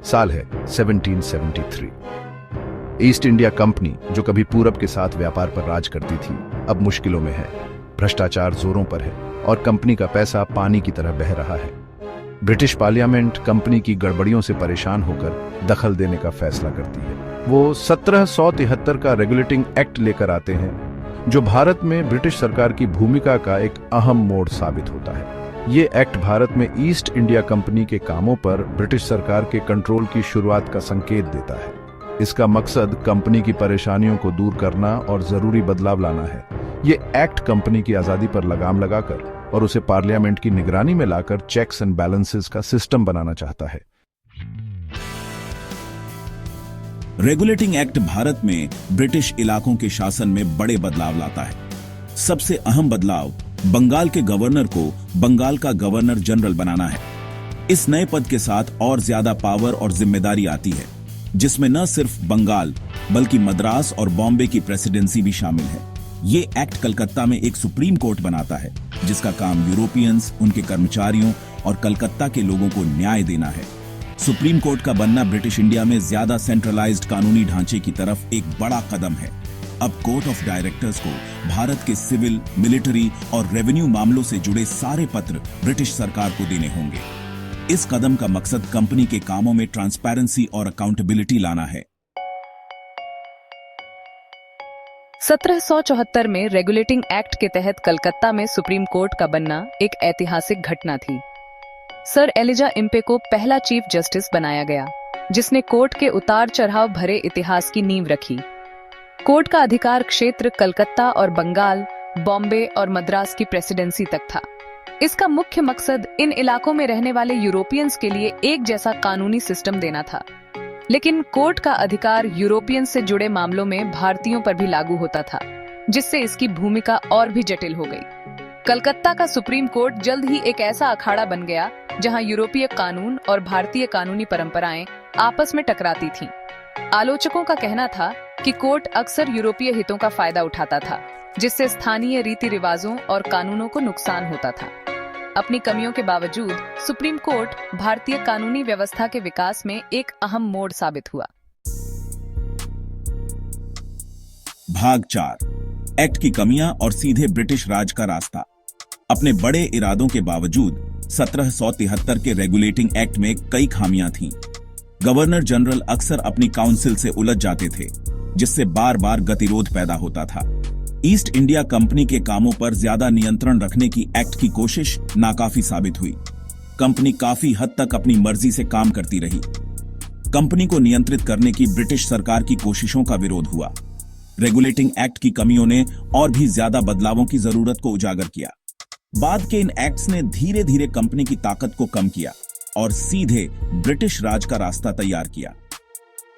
साल है 1773। East India company, जो कभी पूरब के साथ व्यापार पर राज करती थी, अब मुश्किलों में है। भ्रष्टाचार जोरों पर है और कंपनी का पैसा पानी की तरह बह रहा है। ब्रिटिश पार्लियामेंट कंपनी की गड़बड़ियों से परेशान होकर दखल देने का फैसला करती है। वो 1773 का रेगुलेटिंग एक्ट लेकर आते हैं, जो भारत में ब्रिटिश सरकार की भूमिका का एक अहम मोड़ साबित होता है। ये एक्ट भारत में ईस्ट इंडिया कंपनी के कामों पर ब्रिटिश सरकार के कंट्रोल की शुरुआत का संकेत देता है। इसका मकसद कंपनी की परेशानियों को दूर करना और जरूरी बदलाव लाना है। ये एक्ट कंपनी की आजादी पर लगाम लगाकर और उसे पार्लियामेंट की निगरानी में लाकर चेक्स एंड बैलेंसेस का सिस्टम बनाना चाहता है। रेगुलेटिंग एक्ट भारत में ब्रिटिश इलाकों के शासन में बड़े बदलाव लाता है। सबसे अहम बदलाव बंगाल के गवर्नर को बंगाल का गवर्नर जनरल बनाना है। इस नए पद के साथ और ज्यादा पावर और जिम्मेदारी आती है, जिसमें न सिर्फ बंगाल बल्कि मद्रास और बॉम्बे की प्रेसिडेंसी भी शामिल है। ये एक्ट कलकत्ता में एक सुप्रीम कोर्ट बनाता है, जिसका काम यूरोपियंस, उनके कर्मचारियों और कलकत्ता के लोगों को न्याय देना है। सुप्रीम कोर्ट का बनना ब्रिटिश इंडिया में ज्यादा सेंट्रलाइज्ड कानूनी ढांचे की तरफ एक बड़ा कदम है। अब कोर्ट ऑफ डायरेक्टर्स को भारत के सिविल, मिलिट्री और रेवेन्यू मामलों से जुड़े सारे पत्र ब्रिटिश सरकार को देने होंगे। इस कदम का मकसद कंपनी के कामों में ट्रांसपेरेंसी और अकाउंटेबिलिटी लाना है। 1774 में रेगुलेटिंग एक्ट के तहत कलकत्ता में सुप्रीम कोर्ट का बनना एक ऐतिहासिक घटना थी। सर एलिजा इम्पे को पहला चीफ जस्टिस बनाया गया, जिसने कोर्ट के उतार चढ़ाव भरे इतिहास की नींव रखी। कोर्ट का अधिकार क्षेत्र कलकत्ता और बंगाल, बॉम्बे और मद्रास की प्रेसिडेंसी तक था। इसका मुख्य मकसद इन इलाकों में रहने वाले यूरोपियंस के लिए एक जैसा कानूनी सिस्टम देना था। लेकिन कोर्ट का अधिकार यूरोपियंस से जुड़े मामलों में भारतीयों पर भी लागू होता था, जिससे इसकी भूमिका और भी जटिल हो गई। कलकत्ता का सुप्रीम कोर्ट जल्द ही एक ऐसा अखाड़ा बन गया जहां यूरोपीय कानून और भारतीय कानूनी परंपराएं आपस में टकराती थीं। आलोचकों का कहना था कि कोर्ट अक्सर यूरोपीय हितों का फायदा उठाता था, जिससे स्थानीय रीति रिवाजों और कानूनों को नुकसान होता था। अपनी कमियों के बावजूद सुप्रीम कोर्ट भारतीय कानूनी व्यवस्था के विकास में एक अहम मोड़ साबित हुआ। भाग 4, एक्ट की कमियां और सीधे ब्रिटिश राज का रास्ता। अपने बड़े इरादों के बावजूद 1773 के रेगुलेटिंग एक्ट में कई खामियां थीं। गवर्नर जनरल अक्सर अपनी काउंसिल से उलझ जाते थे, जिससे बार बार गतिरोध पैदा होता था। ईस्ट इंडिया कंपनी के कामों पर ज्यादा नियंत्रण रखने की एक्ट की कोशिश नाकाफी साबित हुई। कंपनी काफी हद तक अपनी मर्जी से काम करती रही। कंपनी को नियंत्रित करने की ब्रिटिश सरकार की कोशिशों का विरोध हुआ। रेगुलेटिंग एक्ट की कमियों ने और भी ज्यादा बदलावों की जरूरत को उजागर किया। बाद के इन एक्ट्स ने धीरे धीरे कंपनी की ताकत को कम किया और सीधे ब्रिटिश राज का रास्ता तैयार किया।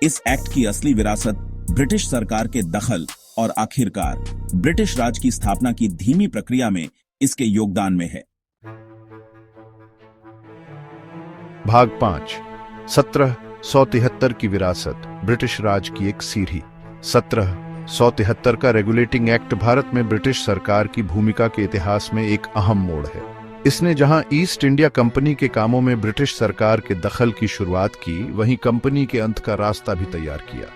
इस एक्ट की असली विरासत ब्रिटिश सरकार के दखल और आखिरकार ब्रिटिश राज की स्थापना की धीमी प्रक्रिया में इसके योगदान में है। भाग 5, 1773 की विरासत, ब्रिटिश राज की एक सीढ़ी। 1773 का रेगुलेटिंग एक्ट भारत में ब्रिटिश सरकार की भूमिका के इतिहास में एक अहम मोड़ है। इसने जहां ईस्ट इंडिया कंपनी के कामों में ब्रिटिश सरकार के दखल की शुरुआत की, वहीं कंपनी के अंत का रास्ता भी तैयार किया।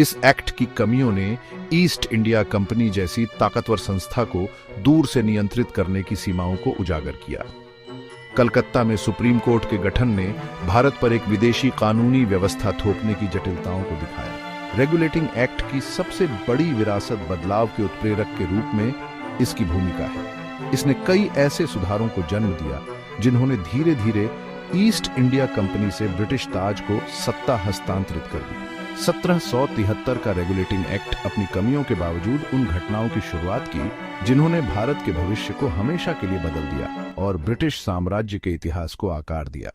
इस एक्ट की कमियों ने ईस्ट इंडिया कंपनी जैसी ताकतवर संस्था को दूर से नियंत्रित करने की सीमाओं को उजागर किया। कलकत्ता में सुप्रीम कोर्ट के गठन ने भारत पर एक विदेशी कानूनी व्यवस्था थोपने की जटिलताओं को दिखाया। रेगुलेटिंग एक्ट की सबसे बड़ी विरासत बदलाव के उत्प्रेरक के रूप में इसकी भूमिका है। इसने कई ऐसे सुधारों को जन्म दिया जिन्होंने धीरे धीरे ईस्ट इंडिया कंपनी से ब्रिटिश ताज को सत्ता हस्तांतरित कर दी। 1773 का रेगुलेटिंग एक्ट अपनी कमियों के बावजूद उन घटनाओं की शुरुआत की जिन्होंने भारत के भविष्य को हमेशा के लिए बदल दिया और ब्रिटिश साम्राज्य के इतिहास को आकार दिया।